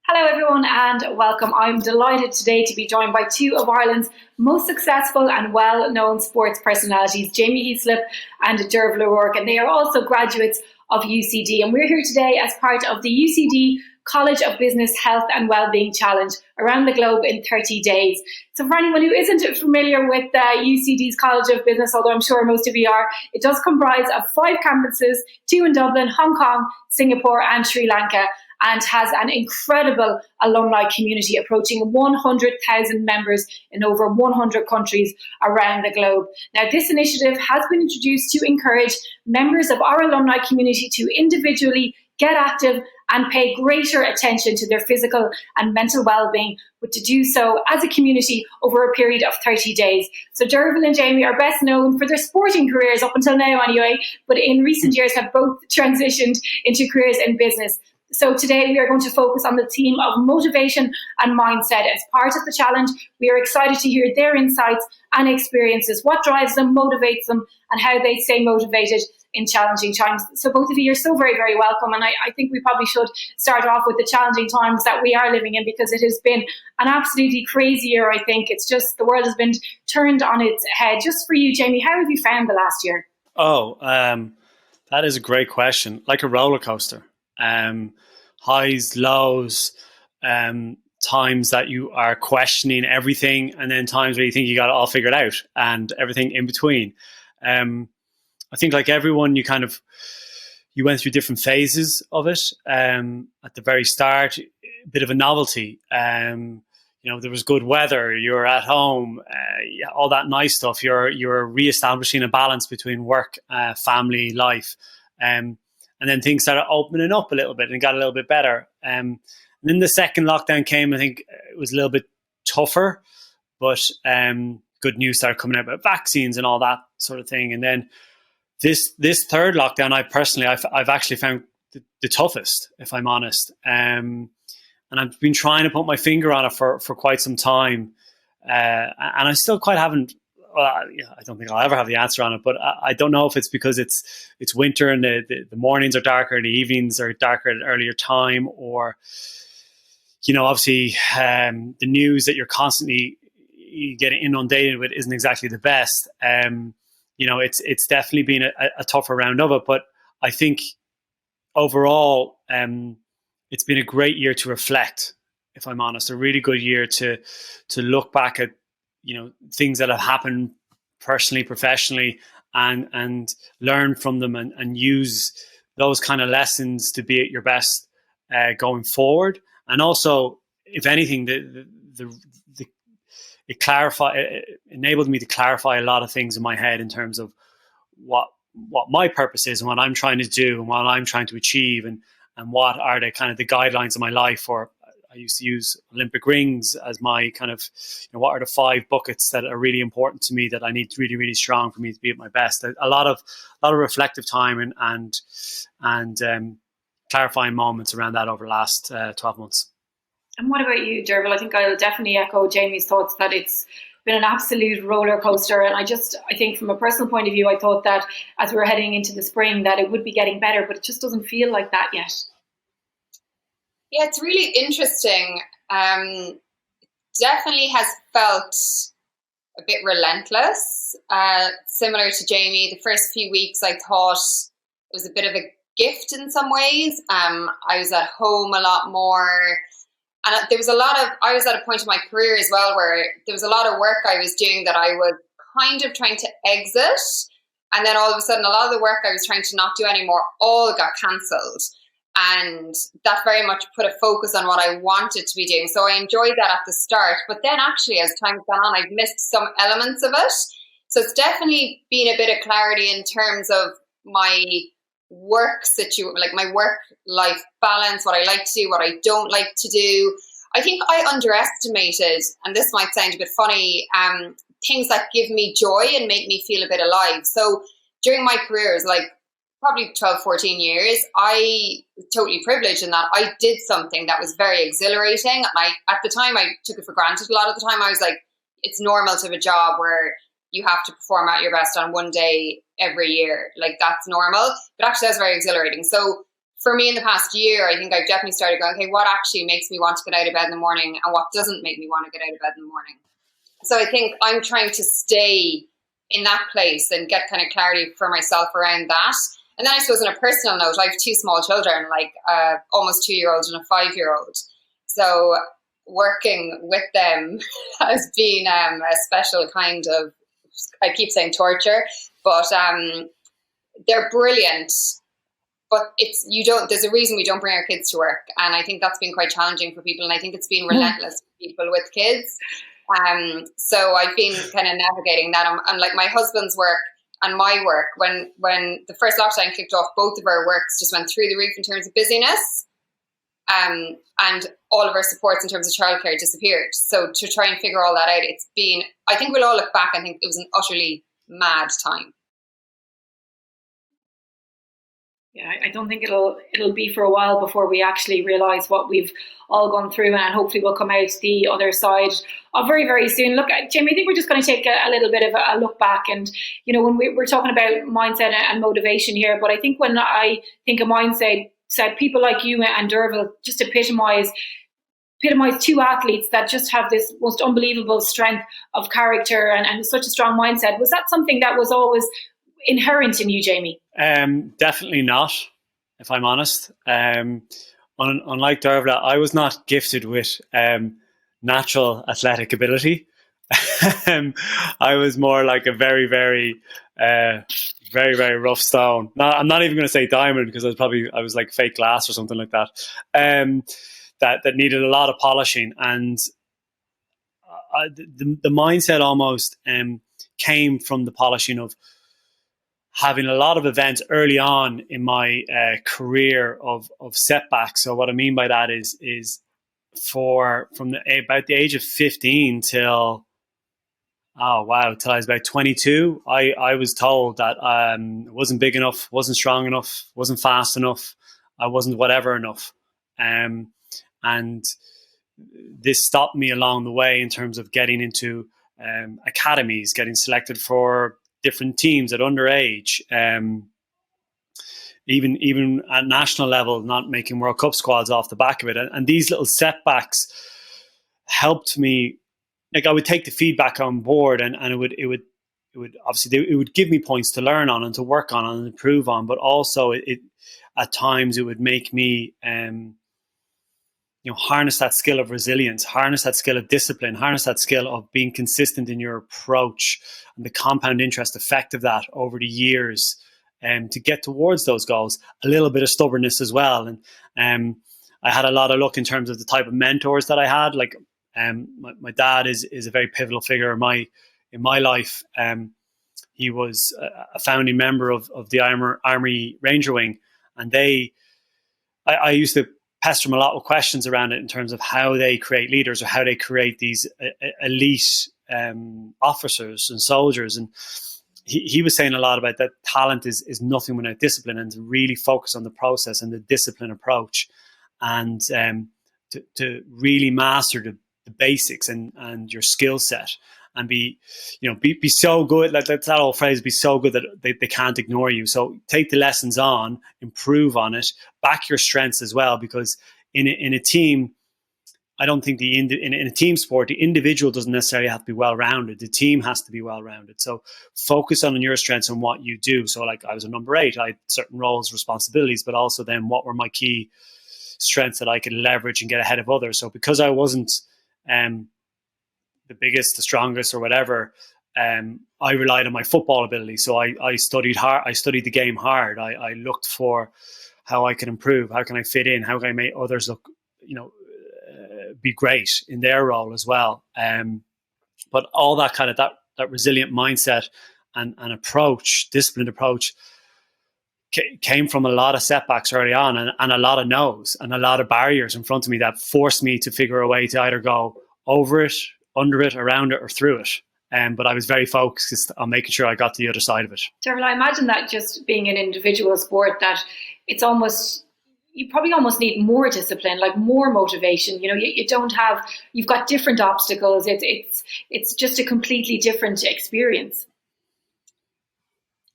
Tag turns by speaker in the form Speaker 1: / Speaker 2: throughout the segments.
Speaker 1: Hello everyone and welcome. I'm delighted today to be joined by two of Ireland's most successful and well-known sports personalities, Jamie Heaslip and Derval, and they are also graduates of UCD. And we're here today as part of the UCD College of Business Health and Wellbeing Challenge around the globe in 30 days. So for anyone who isn't familiar with UCD's College of Business, although I'm sure most of you are, it does comprise of 5 campuses, 2 in Dublin, Hong Kong, Singapore and Sri Lanka, and has an incredible alumni community approaching 100,000 members in over 100 countries around the globe. Now, this initiative has been introduced to encourage members of our alumni community to individually get active and pay greater attention to their physical and mental well-being, but to do so as a community over a period of 30 days. So Derval and Jamie are best known for their sporting careers up until now anyway, but in recent years have both transitioned into careers in business. So today we are going to focus on the theme of motivation and mindset. As part of the challenge, we are excited to hear their insights and experiences, what drives them, motivates them, and how they stay motivated in challenging times. So both of you are so very, very welcome. And I think we probably should start off with the challenging times that we are living in, because it has been an absolutely crazy year, I think. It's just, the world has been turned on its head. Just for you, Jamie, how have you found the last year?
Speaker 2: That is a great question. Like a roller coaster. Highs, lows, times that you are questioning everything, and then times where you think you got it all figured out, and everything in between. I think like everyone, you went through different phases of it. At the very start, a bit of a novelty. There was good weather, you're at home, all that nice stuff. You're reestablishing a balance between work, family, life. And then things started opening up a little bit and got a little bit better. And then the second lockdown came. I think it was a little bit tougher, but good news started coming out about vaccines and all that sort of thing. And then this third lockdown, I've actually found the toughest, if I'm honest. And I've been trying to put my finger on it for quite some time. And I still quite haven't. Well, I don't think I'll ever have the answer on it, but I don't know if it's because it's winter and the mornings are darker and the evenings are darker at an earlier time, or, obviously the news that you're constantly getting inundated with isn't exactly the best. It's definitely been a tougher round of it, but I think overall it's been a great year to reflect, if I'm honest, a really good year to look back at things that have happened personally, professionally, and learn from them and use those kind of lessons to be at your best going forward. And also, if anything, it enabled me to clarify a lot of things in my head in terms of what my purpose is and what I'm trying to do and what I'm trying to achieve, and what are the kind of the guidelines of my life. Or I used to use Olympic rings as my kind of, what are the 5 buckets that are really important to me that I need really, really strong for me to be at my best. A lot of reflective time and clarifying moments around that over the last 12 months.
Speaker 1: And what about you, Derval? I think I'll definitely echo Jamie's thoughts that it's been an absolute roller coaster. And I think from a personal point of view, I thought that as we were heading into the spring that it would be getting better, but it just doesn't feel like that yet.
Speaker 3: Yeah, it's really interesting. Definitely has felt a bit relentless. Similar to Jamie, the first few weeks I thought it was a bit of a gift in some ways. I was at home a lot more. And I was at a point in my career as well where there was a lot of work I was doing that I was kind of trying to exit. And then all of a sudden, a lot of the work I was trying to not do anymore all got cancelled. And that very much put a focus on what I wanted to be doing. So I enjoyed that at the start. But then actually, as time's gone on, I've missed some elements of it. So it's definitely been a bit of clarity in terms of my work situation, like my work-life balance, what I like to do, what I don't like to do. I think I underestimated, and this might sound a bit funny, things that give me joy and make me feel a bit alive. So during my careers, like probably 12, 14 years, I was totally privileged in that I did something that was very exhilarating. And at the time, I took it for granted. A lot of the time I was like, it's normal to have a job where you have to perform at your best on one day every year. Like that's normal. But actually that's very exhilarating. So for me in the past year, I think I've definitely started going, okay, what actually makes me want to get out of bed in the morning and what doesn't make me want to get out of bed in the morning? So I think I'm trying to stay in that place and get kind of clarity for myself around that. And then I suppose on a personal note, I have 2 small children, like almost 2-year-old and a 5-year-old. So working with them has been a special kind of, I keep saying torture, but they're brilliant. But there's a reason we don't bring our kids to work. And I think that's been quite challenging for people. And I think it's been relentless for people with kids. So I've been kind of navigating that. And like my husband's work and my work, when the first lockdown kicked off, both of our works just went through the roof in terms of busyness. And all of our supports in terms of childcare disappeared. So to try and figure all that out, I think we'll all look back and think it was an utterly mad time.
Speaker 1: Yeah, I don't think it'll be for a while before we actually realise what we've all gone through, and hopefully we'll come out the other side very, very soon. Look, Jamie, I think we're just going to take a little bit of a look back, and when we're talking about mindset and motivation here, but I think when I think of mindset, people like you and Derval just epitomise 2 athletes that just have this most unbelievable strength of character and such a strong mindset. Was that something that was always inherent in you, Jamie?
Speaker 2: Definitely not, if I'm honest. Unlike Derval, I was not gifted with natural athletic ability. I was more like a very, very, very, very rough stone. No, I'm not even going to say diamond, because I was like fake glass or something like that. That needed a lot of polishing, and the mindset almost came from the polishing of having a lot of events early on in my career of setbacks. So what I mean by that is from about the age of 15 till I was about 22, I was told that I wasn't big enough, wasn't strong enough, wasn't fast enough, I wasn't whatever enough. And this stopped me along the way in terms of getting into academies, getting selected for different teams at underage, even at national level, not making World Cup squads off the back of it. And these little setbacks helped me. Like, I would take the feedback on board, and it would obviously it would give me points to learn on and to work on and improve on. But also, it at times it would make me harness that skill of resilience, harness that skill of discipline, harness that skill of being consistent in your approach, and the compound interest effect of that over the years, to get towards those goals. A little bit of stubbornness as well. And I had a lot of luck in terms of the type of mentors that I had. Like, my dad is a very pivotal figure in my life. He was a founding member of the Army Ranger Wing, and I used to pester him a lot with questions around it in terms of how they create leaders, or how they create these elite officers and soldiers. And he was saying a lot about that talent is nothing without discipline, and to really focus on the process and the discipline approach, and to really master the basics and your skill set, and be so good. Like, that's that old phrase, be so good that they can't ignore you. So take the lessons on, improve on it, back your strengths as well, because in a team, I don't think in a team sport, the individual doesn't necessarily have to be well-rounded. The team has to be well-rounded. So focus on your strengths and what you do. So, like, I was a number 8, I had certain roles, responsibilities, but also then what were my key strengths that I could leverage and get ahead of others. So because I wasn't the biggest, the strongest, or whatever, I relied on my football ability. So I studied hard. I studied the game hard. I looked for how I can improve. How can I fit in? How can I make others look, be great in their role as well? But all that kind of that resilient mindset and approach, disciplined approach, came from a lot of setbacks early on, and a lot of no's and a lot of barriers in front of me that forced me to figure a way to either go over it, under it, around it, or through it. But I was very focused on making sure I got to the other side of it.
Speaker 1: Derval, I imagine that just being an individual sport, that it's almost, you probably almost need more discipline, like more motivation. You've got different obstacles. It's just a completely different experience.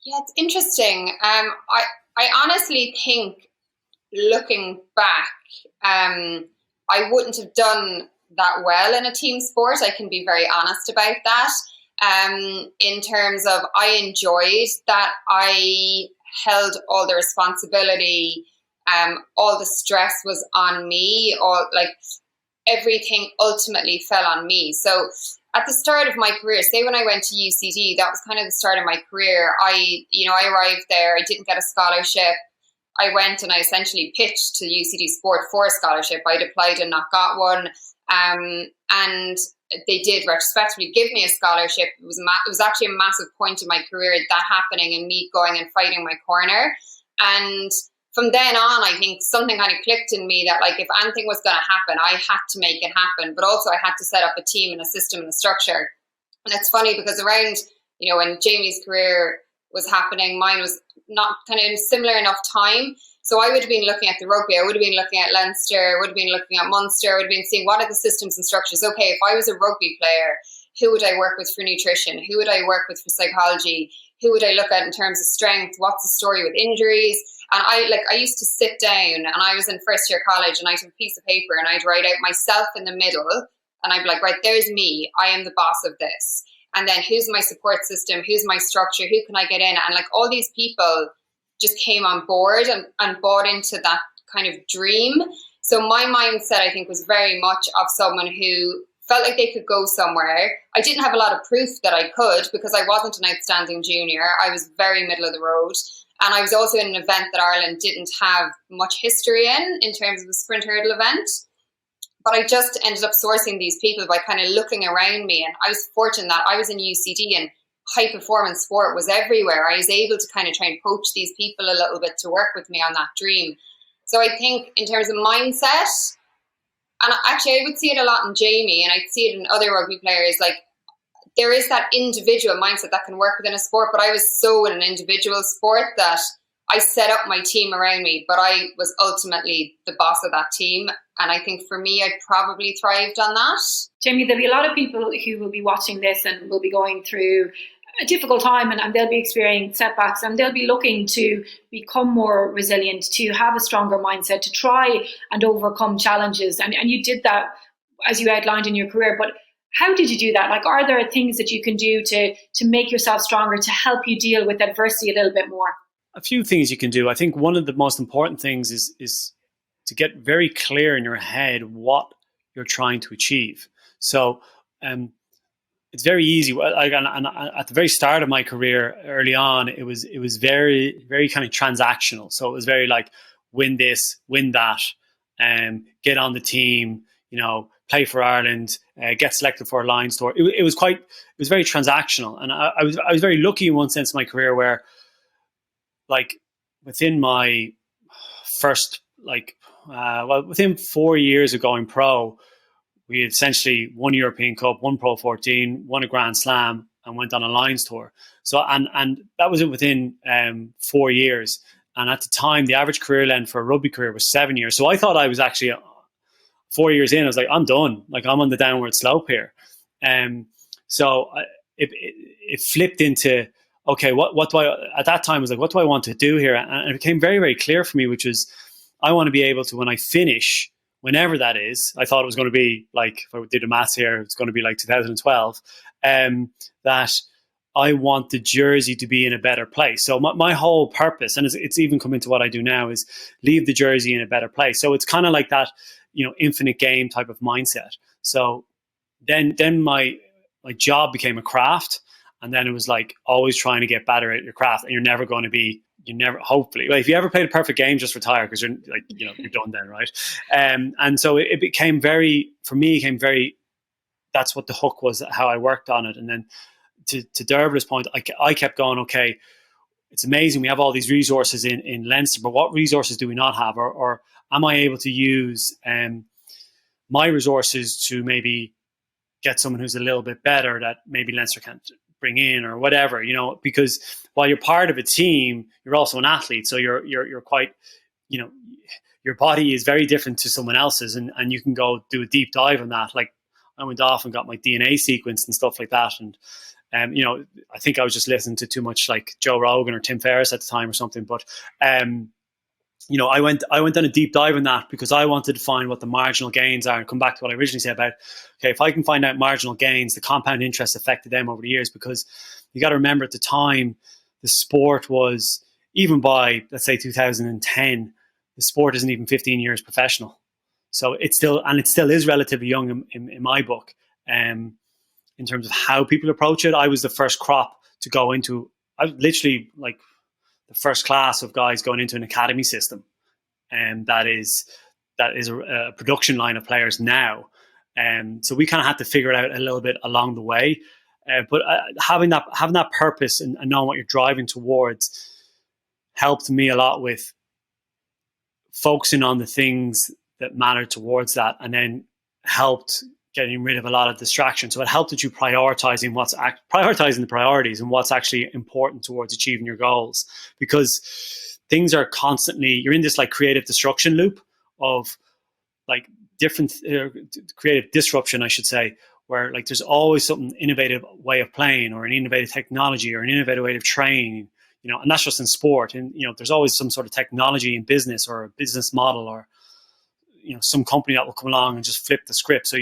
Speaker 3: Yeah, it's interesting. I honestly think looking back, I wouldn't have done that well in a team sport. I can be very honest about that. In terms of, I enjoyed that I held all the responsibility, all the stress was on me, all like everything ultimately fell on me. So at the start of my career, say when I went to UCD, that was kind of the start of my career. I arrived there, I didn't get a scholarship. I went and I essentially pitched to UCD Sport for a scholarship. I'd applied and not got one. And they did retrospectively give me a scholarship. It was actually a massive point in my career, that happening and me going and fighting my corner. And from then on, I think something kind of clicked in me that, like, if anything was going to happen, I had to make it happen. But also I had to set up a team and a system and a structure. And it's funny because around, when Jamie's career was happening, mine was not kind of in similar enough time. So I would have been looking at the rugby, I would have been looking at Leinster, I would have been looking at Munster, I would have been seeing what are the systems and structures. Okay, if I was a rugby player, who would I work with for nutrition? Who would I work with for psychology? Who would I look at in terms of strength? What's the story with injuries? And I used to sit down, and I was in first year college, and I'd have a piece of paper and I'd write out myself in the middle, and I'd be like, right, there's me, I am the boss of this. And then who's my support system? Who's my structure? Who can I get in? And like all these people just came on board and bought into that kind of dream. So my mindset, I think, was very much of someone who felt like they could go somewhere. I didn't have a lot of proof that I could because I wasn't an outstanding junior. I was very middle of the road. And I was also in an event that Ireland didn't have much history in terms of the sprint hurdle event. But I just ended up sourcing these people by kind of looking around me. And I was fortunate that I was in UCD and high performance sport was everywhere. I was able to kind of try and poach these people a little bit to work with me on that dream. So I think in terms of mindset, and actually I would see it a lot in Jamie, and I'd see it in other rugby players, like there is that individual mindset that can work within a sport, but I was so in an individual sport that I set up my team around me, but I was ultimately the boss of that team. And I think for me, I probably thrived on that.
Speaker 1: Jamie, there'll be a lot of people who will be watching this and will be going through a difficult time, and they'll be experiencing setbacks, and they'll be looking to become more resilient, to have a stronger mindset, to try and overcome challenges. And you did that as you outlined in your career, but how did you do that? Like, are there things that you can do to make yourself stronger, to help you deal with adversity a little bit more?
Speaker 2: A few things you can do. I think one of the most important things is to get very clear in your head what you're trying to achieve. So it's very easy. And at the very start of my career, early on, it was very, very kind of transactional. So it was very like, win this, win that, get on the team, play for Ireland, get selected for a line store. It was very transactional. And I was very lucky in one sense of my career where, like, within my first, within 4 years of going pro, we essentially won European Cup, won Pro 14, won a Grand Slam, and went on a Lions tour. So, and that was it within 4 years. And at the time, the average career length for a rugby career was 7 years. So I thought I was actually 4 years in. I was like, I'm done. Like, I'm on the downward slope here. So it flipped into, okay, what do I, at that time, I was like, what do I want to do here? And it became very, very clear for me, which is, I want to be able to, when I finish, whenever that is, I thought it was going to be like, if I did the maths here, it's going to be like 2012, that I want the jersey to be in a better place. So my whole purpose, and it's even come into what I do now, is leave the jersey in a better place. So it's kind of like that, infinite game type of mindset. So then my job became a craft. And then it was like always trying to get better at your craft, and hopefully, if you ever played a perfect game, just retire, because you're like, you're done then, right? And so it became that's what the hook was, how I worked on it. And then to Derval's point, I kept going, okay, it's amazing. We have all these resources in Leinster, but what resources do we not have? Or am I able to use my resources to maybe get someone who's a little bit better that maybe Leinster can't bring in, or whatever, because while you're part of a team, you're also an athlete. So you're quite, your body is very different to someone else's, and you can go do a deep dive on that. Like, I went off and got my DNA sequenced and stuff like that. And, I think I was just listening to too much like Joe Rogan or Tim Ferriss at the time or something. But I went on a deep dive in that because I wanted to find what the marginal gains are and come back to what I originally said about, okay, if I can find out marginal gains, the compound interest affected them over the years, because you got to remember at the time, the sport was, even by, let's say, 2010, the sport isn't even 15 years professional. So it still is relatively young in my book. In terms of how people approach it, I was the first crop to go into, I was literally like the first class of guys going into an academy system, and that is a production line of players now. So we kind of had to figure it out a little bit along the way. But having that purpose and knowing what you're driving towards helped me a lot with focusing on the things that matter towards that, and then helped getting rid of a lot of distraction. So it helped that you prioritizing the priorities and what's actually important towards achieving your goals, because things are constantly, you're in this like creative destruction loop of like different creative disruption, I should say, where like there's always some innovative way of playing or an innovative technology or an innovative way of training, and that's just in sport. And, there's always some sort of technology in business or a business model or, some company that will come along and just flip the script. So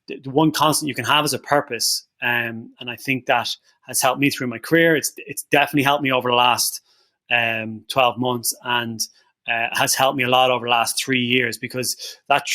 Speaker 2: the one constant you can have is a purpose. And I think that has helped me through my career. It's definitely helped me over the last 12 months, and has helped me a lot over the last 3 years, because that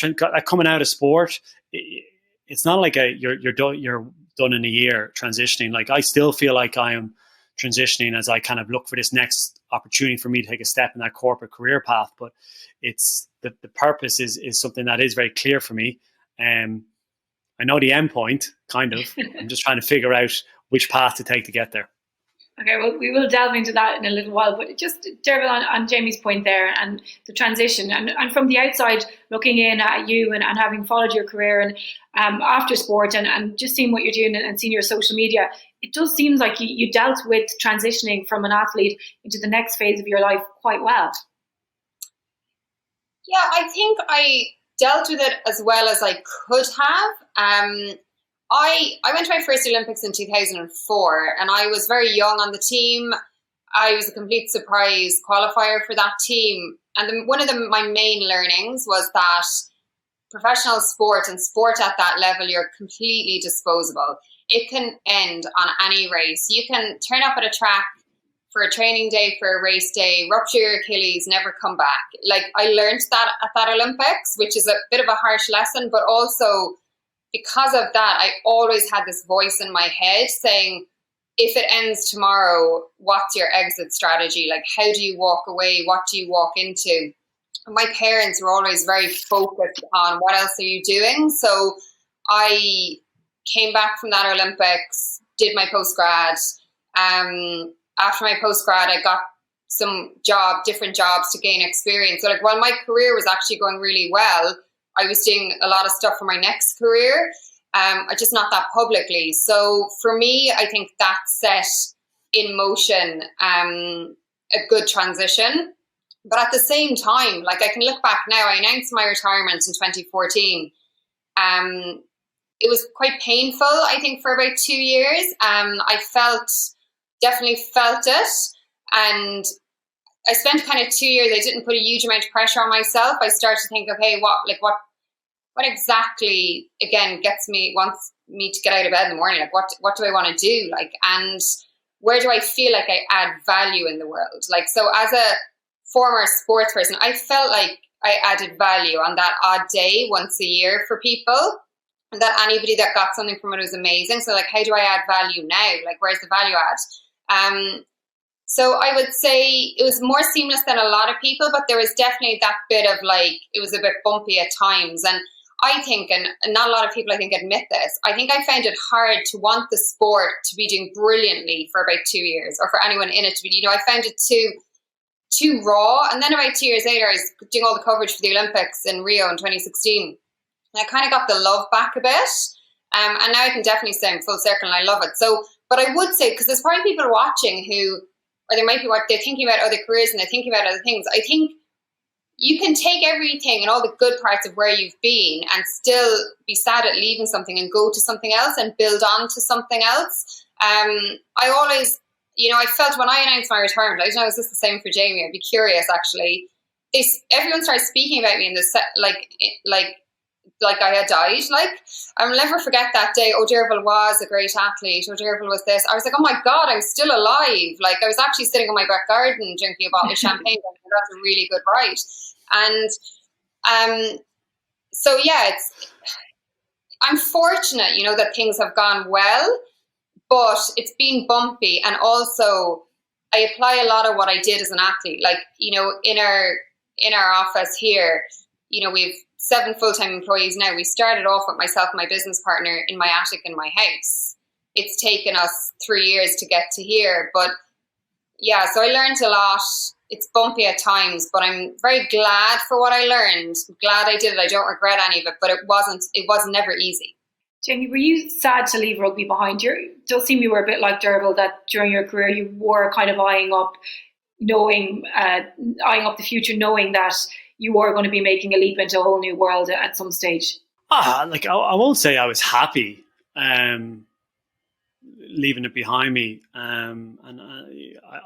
Speaker 2: coming out of sport, it's not like you're done in a year transitioning. Like I still feel like I am transitioning as I kind of look for this next opportunity for me to take a step in that corporate career path. But it's the purpose is something that is very clear for me. I know the end point, kind of. I'm just trying to figure out which path to take to get there.
Speaker 1: Okay, well, we will delve into that in a little while, but just Derval, on Jamie's point there and the transition, and from the outside looking in at you and having followed your career and after sport and just seeing what you're doing and seeing your social media, it does seem like you dealt with transitioning from an athlete into the next phase of your life quite well.
Speaker 3: Yeah, I think I dealt with it as well as I could have. I went to my first Olympics in 2004, and I was very young on the team. I was a complete surprise qualifier for that team. And one of my main learnings was that professional sport and sport at that level, you're completely disposable. It can end on any race. You can turn up at a track for a training day, for a race day, rupture your Achilles, never come back. Like, I learned that at that Olympics, which is a bit of a harsh lesson, but also because of that, I always had this voice in my head saying, if it ends tomorrow, what's your exit strategy? Like, how do you walk away? What do you walk into? And my parents were always very focused on what else are you doing? So I came back from that Olympics, did my postgrad. After my postgrad, I got some different jobs to gain experience. So like, while my career was actually going really well, I was doing a lot of stuff for my next career, just not that publicly. So for me, I think that set in motion a good transition. But at the same time, like, I can look back now, I announced my retirement in 2014. It was quite painful, I think, for about 2 years. I definitely felt it. And I spent kind of 2 years, I didn't put a huge amount of pressure on myself. I started to think, okay, what exactly, again, wants me to get out of bed in the morning? Like, what do I want to do? Like, and where do I feel like I add value in the world? Like, so as a former sports person, I felt like I added value on that odd day once a year for people, and that anybody that got something from it was amazing. So like, how do I add value now? Like, where's the value add? So I would say it was more seamless than a lot of people, but there was definitely that bit of like, it was a bit bumpy at times. And I think, and not a lot of people I think admit this, I think I found it hard to want the sport to be doing brilliantly for about 2 years, or for anyone in it to be, I found it too raw. And then about 2 years later, I was doing all the coverage for the Olympics in Rio in 2016. And I kind of got the love back a bit. And now I can definitely say I'm full circle and I love it. So, but I would say, because there's probably people watching who, or there might be what they're thinking about other careers and they're thinking about other things. I think you can take everything and all the good parts of where you've been and still be sad at leaving something and go to something else and build on to something else. I always, I felt when I announced my retirement, I don't know, is this the same for Jamie? I'd be curious actually. everyone started speaking about me in this, like I had died. Like, I'll never forget that day. Oh, Derval was a great athlete. Oh, Derval was this. I was like, oh my God, I'm still alive. Like, I was actually sitting in my back garden drinking a bottle of champagne. That's a really good ride. And so yeah, I'm fortunate, that things have gone well, but it's been bumpy. And also, I apply a lot of what I did as an athlete. Like, in our office here, we've 7 full-time employees now. We started off with myself and my business partner in my attic in my house. It's taken us 3 years to get to here. But yeah, so I learned a lot. It's bumpy at times, but I'm very glad for what I learned. I'm glad I did it. I don't regret any of it, but it was never easy.
Speaker 1: Jamie, were you sad to leave rugby behind? It does seem you were a bit like Derval, that during your career you were kind of eyeing up the future, knowing that you were going to be making a leap into a whole new world at some stage.
Speaker 2: I won't say I was happy leaving it behind me, and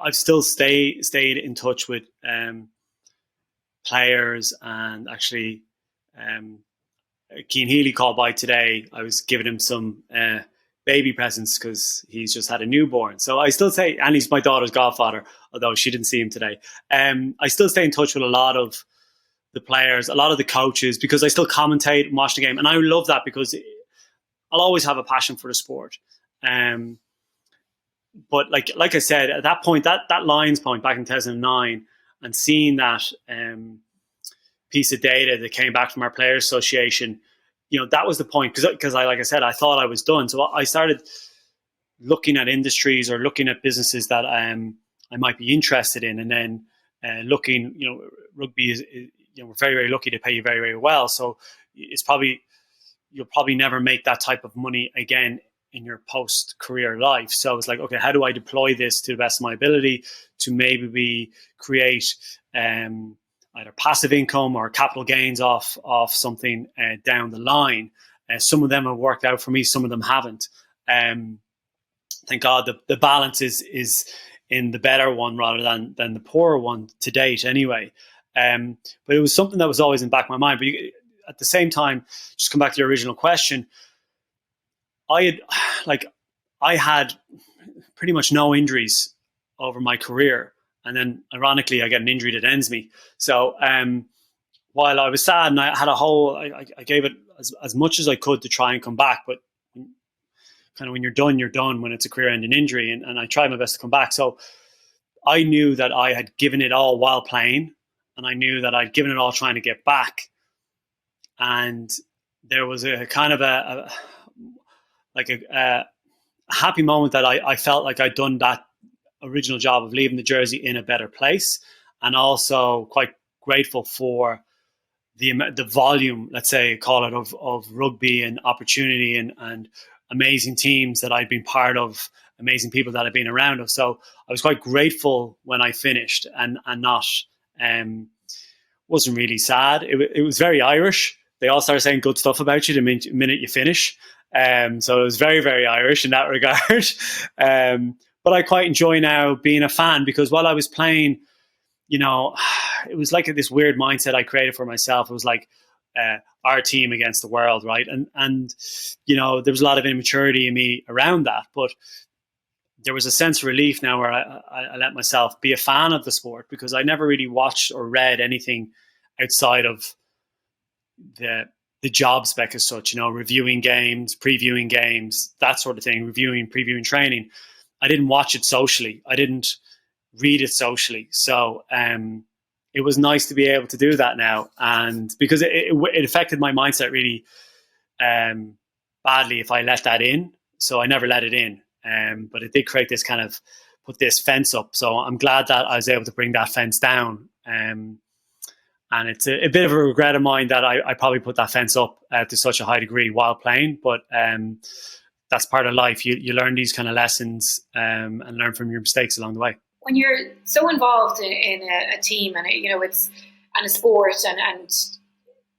Speaker 2: I've still stayed in touch with players, and actually Cian Healy called by today. I was giving him some baby presents because he's just had a newborn. So I still say, and he's my daughter's godfather, although she didn't see him today. I still stay in touch with a lot of the players, a lot of the coaches, because I still commentate and watch the game. And I love that because I'll always have a passion for the sport. But like I said, at that point, that Lions point back in 2009, and seeing that piece of data that came back from our Players Association, that was the point. Because like I said, I thought I was done. So I started looking at industries or looking at businesses that I might be interested in, and then looking, rugby is we're very, very lucky to pay you very, very well. So you'll probably never make that type of money again in your post-career life. So it's like, okay, how do I deploy this to the best of my ability to maybe create either passive income or capital gains off something down the line? Some of them have worked out for me, some of them haven't. Thank God the balance is in the better one rather than the poorer one to date anyway. But it was something that was always in the back of my mind. But at the same time, just come back to your original question, I had pretty much no injuries over my career. And then ironically, I get an injury that ends me. So while I was sad and I had I gave it as much as I could to try and come back. But kind of when you're done when it's a career-ending injury. And I tried my best to come back. So I knew that I had given it all while playing. And I knew that I'd given it all trying to get back. And there was a kind of a happy moment that I felt like I'd done that original job of leaving the jersey in a better place, and also quite grateful for the volume, let's say, call it, of rugby and opportunity and amazing teams that I'd been part of, amazing people that I'd been around of. So I was quite grateful when I finished, and not wasn't really sad. It was very Irish. They all started saying good stuff about you the minute you finish. So it was very, very Irish in that regard. But I quite enjoy now being a fan, because while I was playing, it was like this weird mindset I created for myself. It was like our team against the world, right? And there was a lot of immaturity in me around that. But there was a sense of relief now where I let myself be a fan of the sport, because I never really watched or read anything outside of the job spec as such, reviewing games, previewing games, that sort of thing, previewing training. I didn't watch it socially. I didn't read it socially. So it was nice to be able to do that now. And because it affected my mindset really badly if I let that in. So I never let it in. But it did create this kind of, put this fence up. So I'm glad that I was able to bring that fence down. And it's a bit of a regret of mine that I probably put that fence up to such a high degree while playing. But that's part of life. You learn these kind of lessons and learn from your mistakes along the way. When
Speaker 1: you're so involved in a team and it's a sport and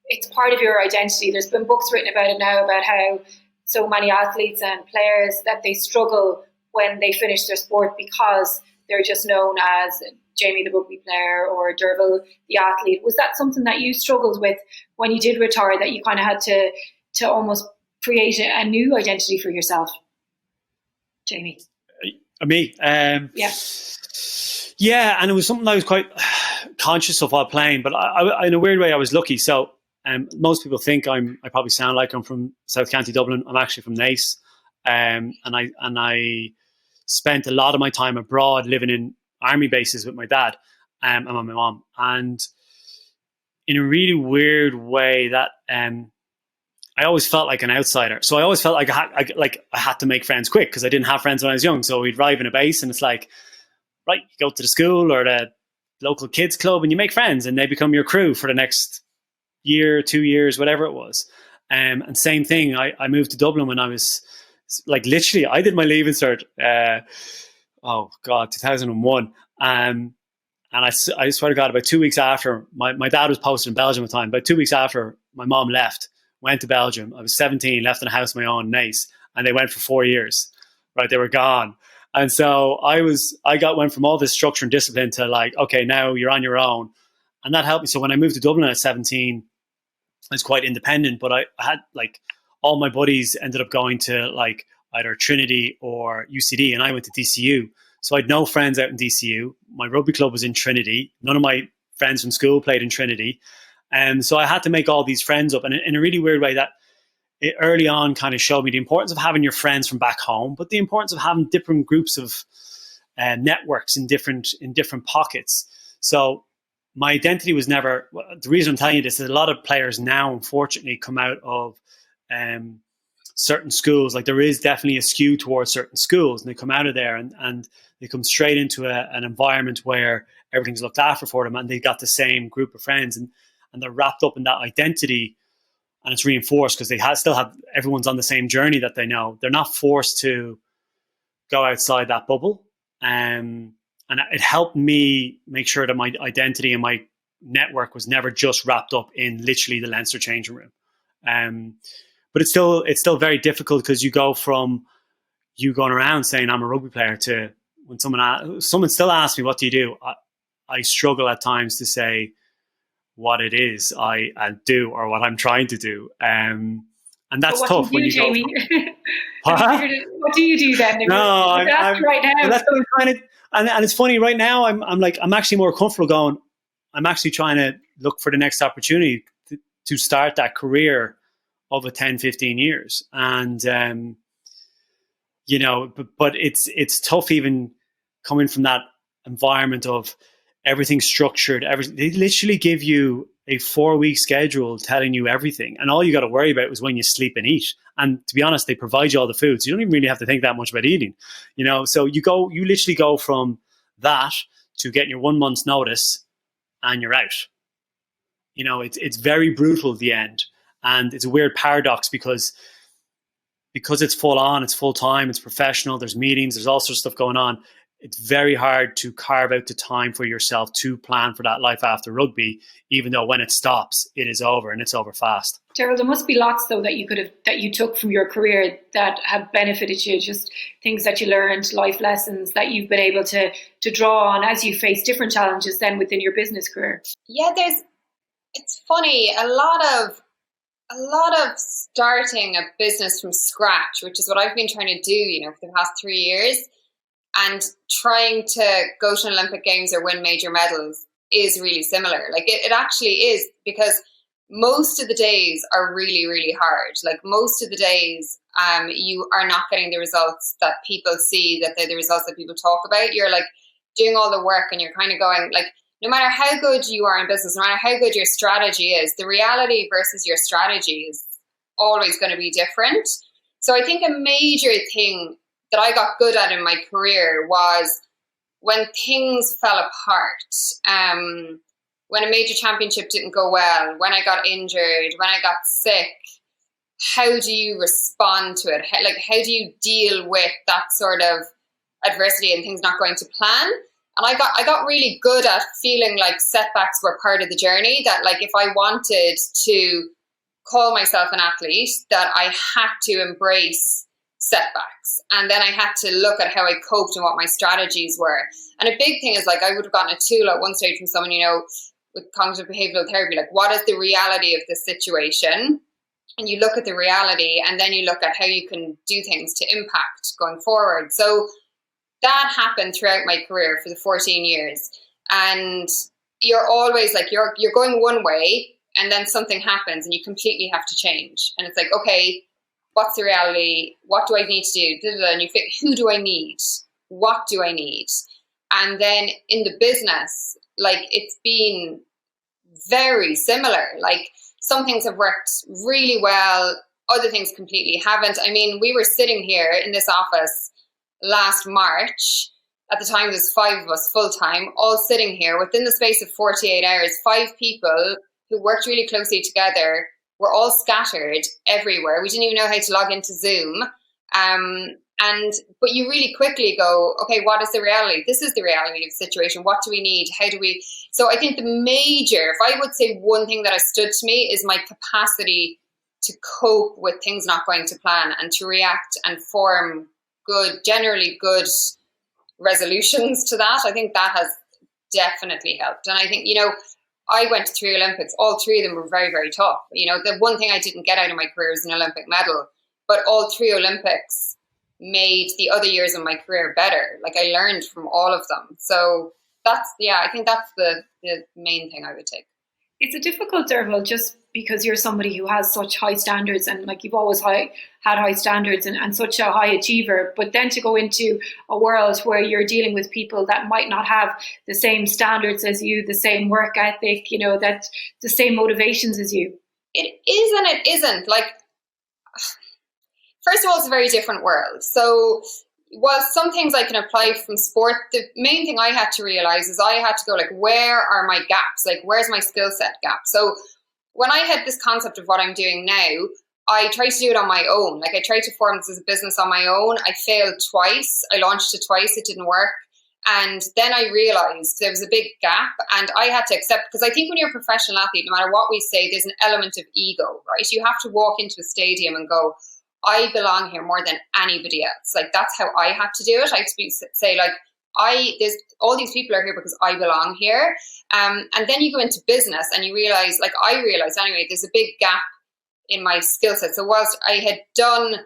Speaker 1: it's part of your identity, there's been books written about it now, about how so many athletes and players that they struggle when they finish their sport because they're just known as Jamie the rugby player or Derval the athlete. Was that something that you struggled with when you did retire, that you kind of had to almost create a new identity for yourself, Jamie?
Speaker 2: Me?
Speaker 1: Yeah.
Speaker 2: Yeah, and it was something I was quite conscious of while playing, but I in a weird way, I was lucky. So most people think I probably sound like I'm from South County Dublin. I'm actually from Naas, and I spent a lot of my time abroad living in army bases with my dad and my mom, and in a really weird way that I always felt like an outsider. So I always felt like I had to make friends quick because I didn't have friends when I was young. So we'd arrive in a base and it's like, right, you go to the school or the local kids club and you make friends and they become your crew for the nenext year, 2 years, whatever it was. And same thing, I moved to Dublin when I was like, literally, I did my Leaving Cert, 2001. And I swear to God, about 2 weeks after, my dad was posted in Belgium at the time, about 2 weeks after my mom left, went to Belgium. I was 17, left in a house of my own, Naas, and they went for 4 years. Right, they were gone. And so went from all this structure and discipline to like, okay, now you're on your own. And that helped me. So when I moved to Dublin at 17, I was quite independent, but I had like all my buddies ended up going to like either Trinity or UCD, and I went to DCU. So I had no friends out in DCU. My rugby club was in Trinity. None of my friends from school played in Trinity. And so I had to make all these friends up. And in a really weird way, that it early on kind of showed me the importance of having your friends from back home, but the importance of having different groups of networks in different pockets. So my identity was never, the reason I'm telling you this is a lot of players now, unfortunately, come out of certain schools. Like there is definitely a skew towards certain schools, and they come out of there and they come straight into an environment where everything's looked after for them and they got the same group of friends and they're wrapped up in that identity, and it's reinforced because they still have, everyone's on the same journey that they know. They're not forced to go outside that bubble. And it helped me make sure that my identity and my network was never just wrapped up in literally the Leinster changing room. But it's still very difficult because you go from you going around saying I'm a rugby player to when someone still asks me, what do you do? I struggle at times to say what it is I do or what I'm trying to do. And that's tough when you
Speaker 1: Jamie?
Speaker 2: Go.
Speaker 1: What do you do then?
Speaker 2: No, I'm
Speaker 1: right now.
Speaker 2: That's what I'm trying to, and it's funny right now. I'm actually more comfortable going. I'm actually trying to look for the next opportunity to start that career of a 10, 15 years. And, but it's tough even coming from that environment of everything structured. They literally give you a 4-week schedule telling you everything. And all you got to worry about is when you sleep and eat. And to be honest, they provide you all the food. So you don't even really have to think that much about eating, So you literally go from that to getting your 1 month's notice and you're out. It's very brutal at the end. And it's a weird paradox because it's full on, it's full time, it's professional, there's meetings, there's all sorts of stuff going on. It's very hard to carve out the time for yourself to plan for that life after rugby, even though when it stops, it is over and it's over fast.
Speaker 1: Derval, there must be lots though that you took from your career that have benefited you, just things that you learned, life lessons that you've been able to draw on as you face different challenges then within your business career.
Speaker 3: Yeah, it's funny, a lot of starting a business from scratch, which is what I've been trying to do, for the past 3 years. And trying to go to Olympic Games or win major medals is really similar. Like it actually is, because most of the days are really, really hard. Like most of the days, you are not getting the results that people see, that they're the results that people talk about. You're like doing all the work and you're kind of going like, no matter how good you are in business, no matter how good your strategy is, the reality versus your strategy is always going to be different. So I think a major thing that I got good at in my career was when things fell apart, when a major championship didn't go well, when I got injured, when I got sick, how do you respond to it? How do you deal with that sort of adversity and things not going to plan? And I got really good at feeling like setbacks were part of the journey, that like if I wanted to call myself an athlete, that I had to embrace setbacks. And then I had to look at how I coped and what my strategies were. And a big thing is like, I would have gotten a tool at one stage from someone, with cognitive behavioral therapy, like what is the reality of the situation? And you look at the reality and then you look at how you can do things to impact going forward. So that happened throughout my career for the 14 years. And you're always like, you're going one way and then something happens and you completely have to change. And it's like, okay, what's the reality? What do I need to do? And you think, who do I need? What do I need? And then in the business, like it's been very similar. Like some things have worked really well. Other things completely haven't. I mean, we were sitting here in this office last March. At the time, there's 5 of us full time, all sitting here within the space of 48 hours, 5 people who worked really closely together. We're all scattered everywhere. We didn't even know how to log into Zoom. But you really quickly go, okay, what is the reality? This is the reality of the situation. What do we need? How do we? So I think the major, if I would say one thing that has stood to me, is my capacity to cope with things not going to plan and to react and form generally good resolutions to that. I think that has definitely helped. And I think, I went to 3 Olympics. All 3 of them were very, very tough. The one thing I didn't get out of my career is an Olympic medal, but all 3 Olympics made the other years of my career better. Like I learned from all of them. So I think that's the main thing I would take.
Speaker 1: It's a difficult, Derval, just because you're somebody who has such high standards and like you've always had high standards and such a high achiever, but then to go into a world where you're dealing with people that might not have the same standards as you, the same work ethic, that the same motivations as you.
Speaker 3: It is and it isn't. Like, first of all, it's a very different world. So while some things I can apply from sport, the main thing I had to realize is I had to go like, where are my gaps? Like, where's my skill set gap? So when I had this concept of what I'm doing now, I tried to do it on my own. Like I tried to form this as a business on my own. I failed twice. I launched it twice. It didn't work. And then I realized there was a big gap and I had to accept, because I think when you're a professional athlete, no matter what we say, there's an element of ego, right? You have to walk into a stadium and go, I belong here more than anybody else. Like that's how I had to do it. I had to say like, there's all these people are here because I belong here. And then you go into business and you realize, like I realized anyway, there's a big gap in my skill set. So whilst I had done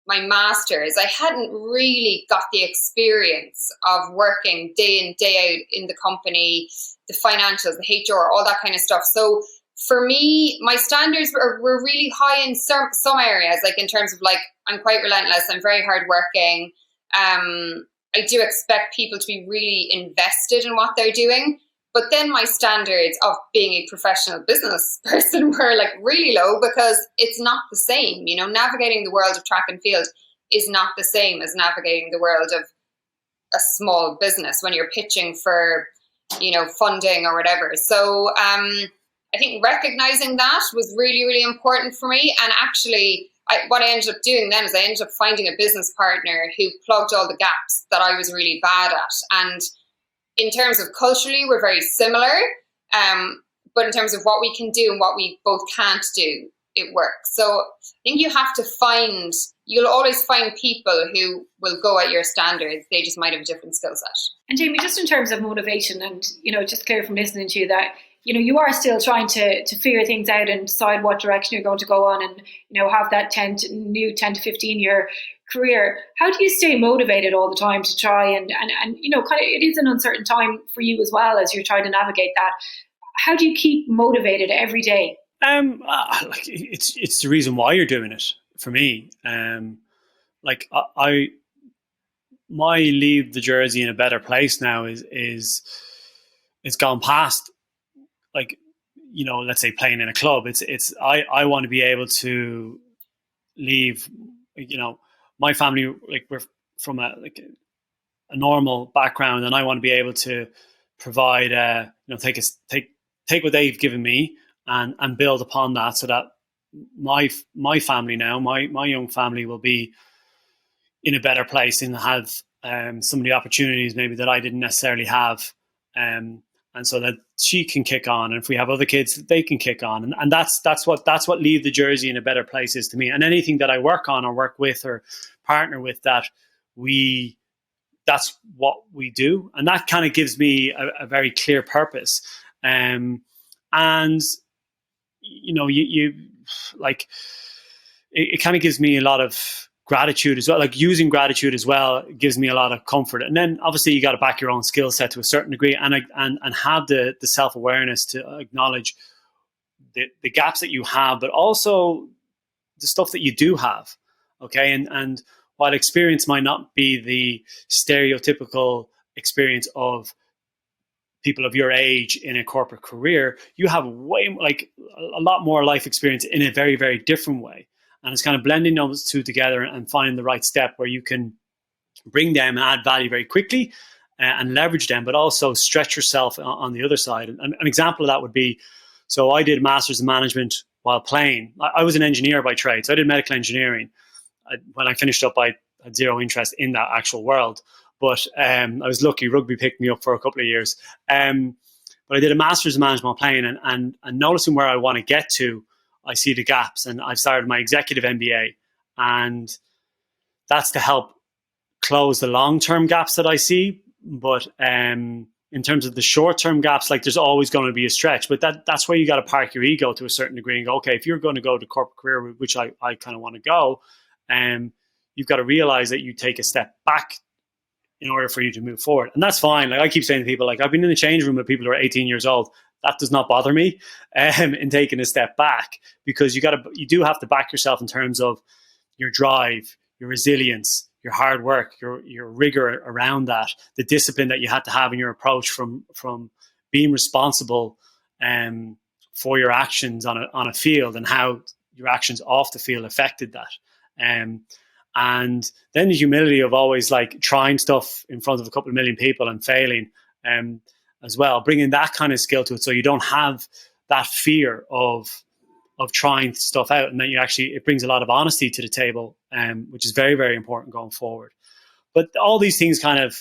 Speaker 3: my master's, I hadn't really got the experience of working day in, day out in the company, the financials, the HR, all that kind of stuff. So for me, my standards were really high in some areas, like in terms of like, I'm quite relentless, I'm very hardworking. I do expect people to be really invested in what they're doing. But then my standards of being a professional business person were like really low because it's not the same. Navigating the world of track and field is not the same as navigating the world of a small business when you're pitching for, funding or whatever. So I think recognizing that was really, really important for me. And actually, what I ended up doing then is I ended up finding a business partner who plugged all the gaps that I was really bad at. And in terms of culturally, we're very similar. But in terms of what we can do and what we both can't do, it works. So I think you'll always find people who will go at your standards. They just might have a different skill set.
Speaker 1: And Jamie, just in terms of motivation and, just clear from listening to you that, you are still trying to figure things out and decide what direction you're going to go on and, have that 10 to 15 year career. How do you stay motivated all the time to try and kind of, it is an uncertain time for you as well as you're trying to navigate that. How do you keep motivated every day?
Speaker 2: It's the reason why you're doing it for me. I my leave the jersey in a better place now is it's gone past, like, let's say playing in a club. I want to be able to leave, my family, like we're from a normal background, and I want to be able to provide, take what they've given me and build upon that, so that my family now, my young family will be in a better place and have some of the opportunities maybe that I didn't necessarily have. and so that she can kick on. And if we have other kids, they can kick on. And that's what leave the jersey in a better place is to me. And anything that I work on or work with or partner with, that's what we do. And that kind of gives me a very clear purpose. And you like, it kind of gives me a lot of gratitude as well. Like using gratitude as well gives me a lot of comfort. And then obviously you got to back your own skill set to a certain degree, and have the self-awareness to acknowledge the gaps that you have, but also the stuff that you do have. Okay. And while experience might not be the stereotypical experience of people of your age in a corporate career, you have a lot more life experience in a very, very different way. And it's kind of blending those two together and finding the right step where you can bring them and add value very quickly and leverage them, but also stretch yourself on the other side. And an example of that would be, so I did a master's in management while playing. I was an engineer by trade, so I did medical engineering. When I finished up, I had zero interest in that actual world. But I was lucky, rugby picked me up for a couple of years. But I did a master's in management while playing, and noticing where I want to get to, I see the gaps. And I've started my executive MBA, and that's to help close the long-term gaps that I see. But in terms of the short-term gaps, like there's always going to be a stretch. But that's where you got to park your ego to a certain degree and go, okay, if you're going to go to corporate career, which I kind of want to go, you've got to realize that you take a step back in order for you to move forward. And that's fine. Like I keep saying to people, like I've been in the change room with people who are 18 years old. That does not bother me in taking a step back, because you do have to back yourself in terms of your drive, your resilience, your hard work, your rigor around that, the discipline that you had to have in your approach from being responsible for your actions on a field, and how your actions off the field affected that. And then the humility of always like trying stuff in front of a couple of million people and failing as well, bringing that kind of skill to it, so you don't have that fear of trying stuff out, and then it brings a lot of honesty to the table, which is very, very important going forward. But all these things kind of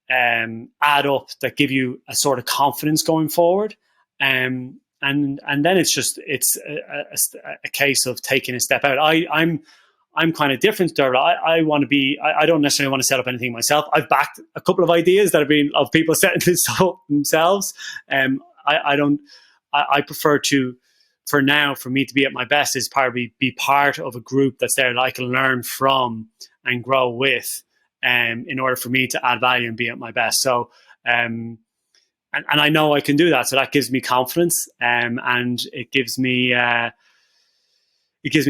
Speaker 2: add up that give you a sort of confidence going forward. And then it's a case of taking a step out. I'm kind of different, Derval. I don't necessarily want to set up anything myself. I've backed a couple of ideas that have been of people setting this up themselves. I prefer to, for now, for me to be at my best is probably be part of a group that's there that I can learn from and grow with, in order for me to add value and be at my best. So, and I know I can do that. So that gives me confidence, and it gives me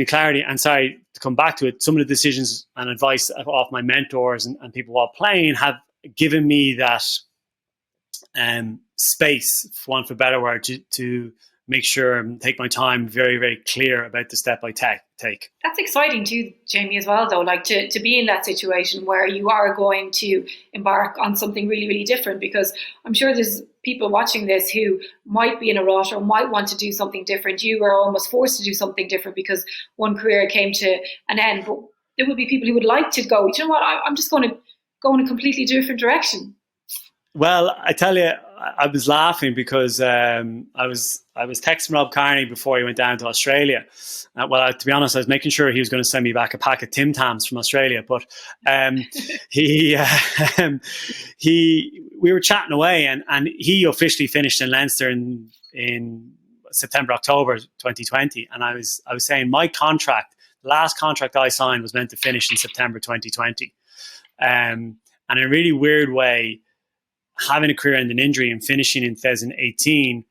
Speaker 2: clarity. And sorry to come back to it, some of the decisions and advice off my mentors and people while playing have given me that space, for want of a better word, to make sure and take my time very, very clear about the step I take.
Speaker 1: That's exciting too, Jamie, as well, though, like to be in that situation where you are going to embark on something really, really different, because I'm sure there's people watching this who might be in a rut or might want to do something different. You were almost forced to do something different because one career came to an end, but there would be people who would like to go, you know what, I'm just going to go in a completely different direction.
Speaker 2: Well, I tell you, I was laughing because I was texting Rob Carney before he went down to Australia. To be honest, I was making sure he was going to send me back a pack of Tim Tams from Australia. But we were chatting away, and he officially finished in Leinster in September, October 2020. And I was saying my contract, the last contract I signed, was meant to finish in September 2020. And in a really weird way, having a career-ending injury and finishing in 2018,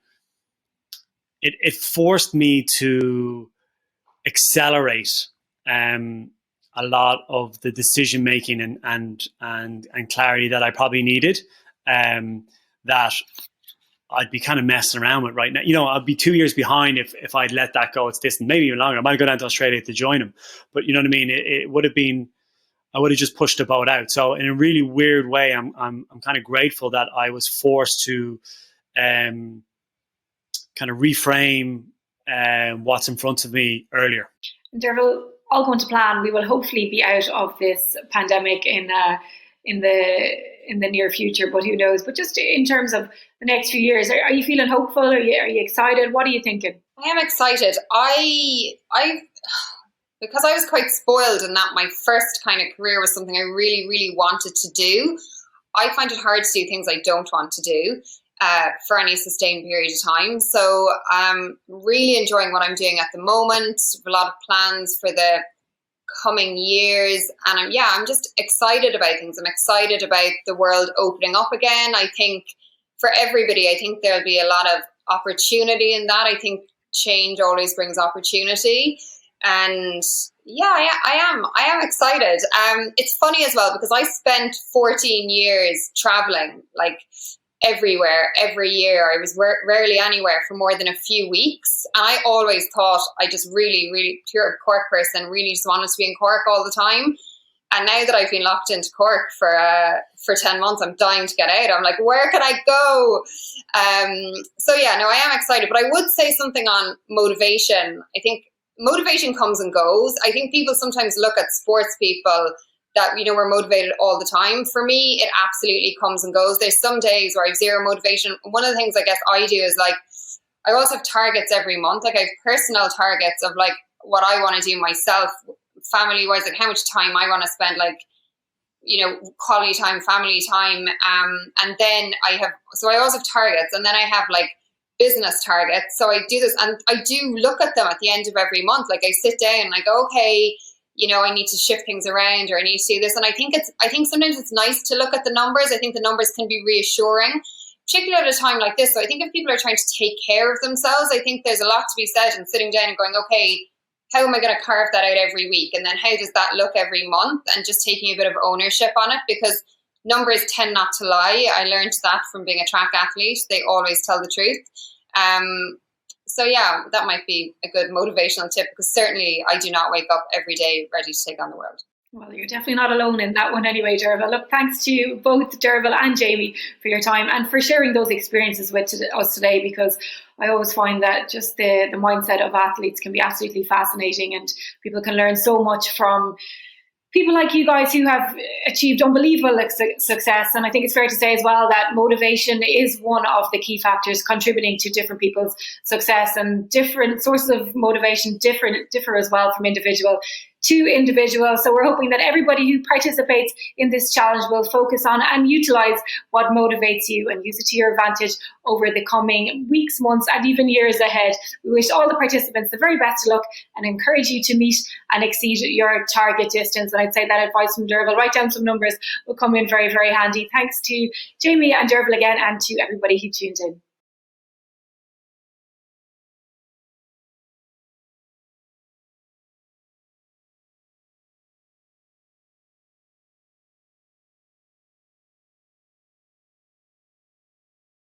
Speaker 2: it forced me to accelerate a lot of the decision making and clarity that I probably needed, that I'd be kind of messing around with right now. You know, I'd be 2 years behind if I'd let that go. It's distant, maybe even longer. I might go down to Australia to join him, but you know what I mean. It would have been. I would have just pushed the boat out. So in a really weird way, I'm kind of grateful that I was forced to kind of reframe what's in front of me earlier.
Speaker 1: Derval, all going to plan, we will hopefully be out of this pandemic in the in the near future, but who knows? But just in terms of the next few years, are you feeling hopeful? Are you excited? What are you thinking?
Speaker 3: I am excited. I because I was quite spoiled in that my first kind of career was something I really, really wanted to do. I find it hard to do things I don't want to do for any sustained period of time. So I'm really enjoying what I'm doing at the moment. A lot of plans for the coming years, and I'm just excited about things. I'm excited about the world opening up again. I think for everybody, I think there'll be a lot of opportunity in that. I think change always brings opportunity, and I am excited. It's funny as well because I spent 14 years traveling, like everywhere, every year. I was rarely anywhere for more than a few weeks. And I always thought I just really, really pure Cork person, really just wanted to be in Cork all the time. And now that I've been locked into Cork for 10 months, I'm dying to get out. I'm like, where can I go? I am excited. But I would say something on motivation. I think motivation comes and goes. I think people sometimes look at sports people that, we're motivated all the time. For me, it absolutely comes and goes. There's some days where I have zero motivation. One of the things I guess I do is like, I also have targets every month. Like I have personal targets of like what I want to do myself, family wise, like how much time I want to spend, like, quality time, family time. And then I also have targets, and then I have like business targets. So I do this, and I do look at them at the end of every month. Like I sit down and I go, okay, I need to shift things around, or I need to do this. And I think sometimes it's nice to look at the numbers. I think the numbers can be reassuring, particularly at a time like this. So I think if people are trying to take care of themselves, I think there's a lot to be said in sitting down and going, okay, how am I going to carve that out every week? And then how does that look every month? And just taking a bit of ownership on it, because numbers tend not to lie. I learned that from being a track athlete. They always tell the truth. That might be a good motivational tip, because certainly I do not wake up every day ready to take on the world.
Speaker 1: Well, you're definitely not alone in that one anyway, Derval. Look, thanks to both Derval and Jamie for your time and for sharing those experiences with us today, because I always find that just the mindset of athletes can be absolutely fascinating, and people can learn so much from people like you guys who have achieved unbelievable success. And I think it's fair to say as well that motivation is one of the key factors contributing to different people's success, and different sources of motivation differ as well from individual to individual. So we're hoping that everybody who participates in this challenge will focus on and utilize what motivates you and use it to your advantage over the coming weeks, months, and even years ahead. We wish all the participants the very best of luck and encourage you to meet and exceed your target distance. And I'd say that advice from Derval, write down some numbers, will come in very, very handy. Thanks to Jamie and Derval again, and to everybody who tuned in.